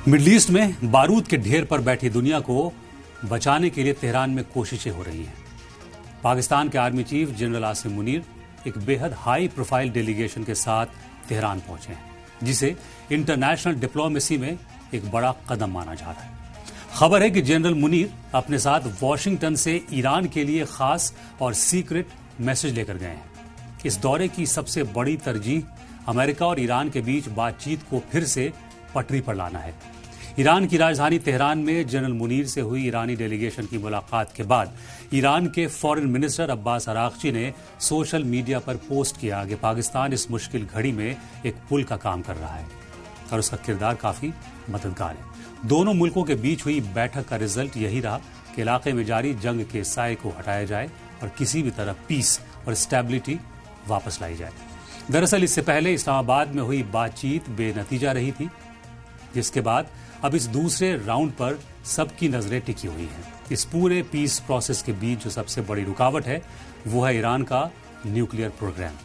Middle east में बारूद के ढेर पर बैठी दुनिया को बचाने के लिए तेहरान में कोशिशें हो रही हैं। पाकिस्तान के army chief general Asim Munir एक बेहद हाई प्रोफाइल डेलीगेशन के साथ तेहरान पहुंचे हैं, जिसे इंटरनेशनल डिप्लोमेसी में एक बड़ा कदम माना जा रहा है। खबर है कि जनरल मुनीर अपने साथ वॉशिंगटन से ईरान के लिए खास और सीक्रेट मैसेज लेकर गए हैं। इस दौरे की सबसे बड़ी तरजीह अमेरिका और ईरान के बीच बातचीत को फिर से पटरी पर लाना है। ईरान की राजधानी तेहरान में जनरल मुनीर से हुई ईरानी डेलीगेशन की मुलाकात के बाद ईरान के फॉरेन मिनिस्टर अब्बास अरागची ने सोशल मीडिया पर पोस्ट किया कि पाकिस्तान इस मुश्किल घड़ी में एक पुल का काम कर रहा है और उसका किरदार काफी मददगार है। दोनों मुल्कों के बीच हुई बैठक का रिजल्ट यही रहा कि इलाके में जारी जंग के साए को हटाया जाए और किसी भी तरह पीस और स्टेबिलिटी वापस लाई जाए। दरअसल इससे पहले इस्लामाबाद में हुई बातचीत बेनतीजा रही थी, जिसके बाद अब इस दूसरे राउंड पर सबकी नजरें टिकी हुई हैं। इस पूरे पीस प्रोसेस के बीच जो सबसे बड़ी रुकावट है वो है ईरान का न्यूक्लियर प्रोग्राम।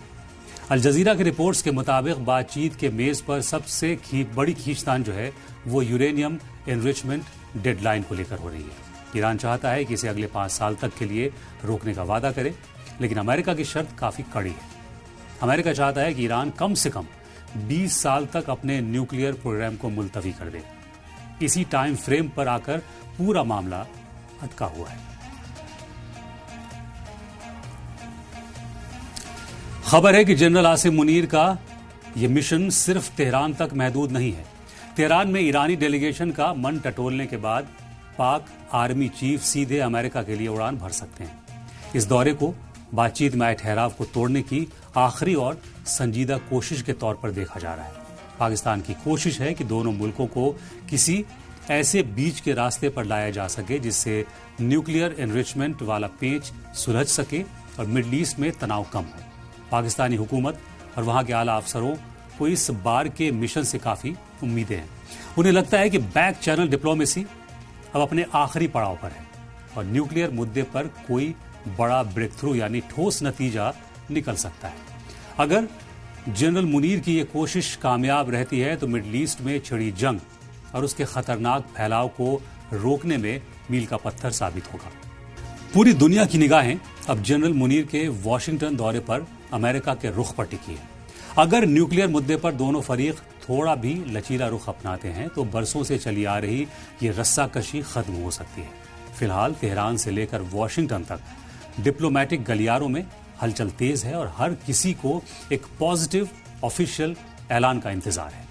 अल जजीरा की रिपोर्ट्स के मुताबिक बातचीत के मेज पर सबसे बड़ी खींचतान जो है वो यूरेनियम एनरिचमेंट डेडलाइन को लेकर हो रही है। ईरान चाहता है कि इसे अगले 5 साल तक के लिए रोकने का वादा करे, लेकिन अमेरिका की शर्त काफी कड़ी है। अमेरिका चाहता है कि ईरान कम से कम 20 साल तक अपने न्यूक्लियर प्रोग्राम को मुलतवी कर दे। इसी टाइम फ्रेम पर आकर पूरा मामला अटका हुआ है। खबर है कि जनरल आसिम मुनीर का यह मिशन सिर्फ तेहरान तक महदूद नहीं है। तेहरान में ईरानी डेलीगेशन का मन टटोलने के बाद पाक आर्मी चीफ सीधे अमेरिका के लिए उड़ान भर सकते हैं। इस दौरे को बातचीत में आए ठहराव को तोड़ने की आखिरी और संजीदा कोशिश के तौर पर देखा जा रहा है। पाकिस्तान की कोशिश है कि दोनों मुल्कों को किसी ऐसे बीच के रास्ते पर लाया जा सके जिससे न्यूक्लियर एनरिचमेंट वाला पेंच सुलझ सके और मिडल ईस्ट में तनाव कम हो। पाकिस्तानी हुकूमत और वहां के आला अफसरों को इस बार के मिशन से काफी उम्मीदें हैं। उन्हें लगता है कि बैक चैनल डिप्लोमेसी अब अपने आखिरी पड़ाव पर है और न्यूक्लियर मुद्दे पर कोई बड़ा ब्रेक थ्रू यानी ठोस नतीजा निकल सकता है। अगर जनरल मुनीर की ये कोशिश कामयाब रहती है तो मिडल ईस्ट में छिड़ी जंग और उसके खतरनाक फैलाव को रोकने में मील का पत्थर साबित होगा। पूरी दुनिया की निगाहें अब जनरल मुनीर के वॉशिंगटन दौरे पर अमेरिका के रुख पर टिकी है। अगर न्यूक्लियर मुद्दे पर दोनों फरीक थोड़ा भी लचीला रुख अपनाते हैं तो बरसों से चली आ रही ये रस्साकशी खत्म हो सकती है। फिलहाल तेहरान से लेकर वॉशिंगटन तक डिप्लोमेटिक गलियारों में हलचल तेज है और हर किसी को एक पॉजिटिव ऑफिशियल ऐलान का इंतजार है।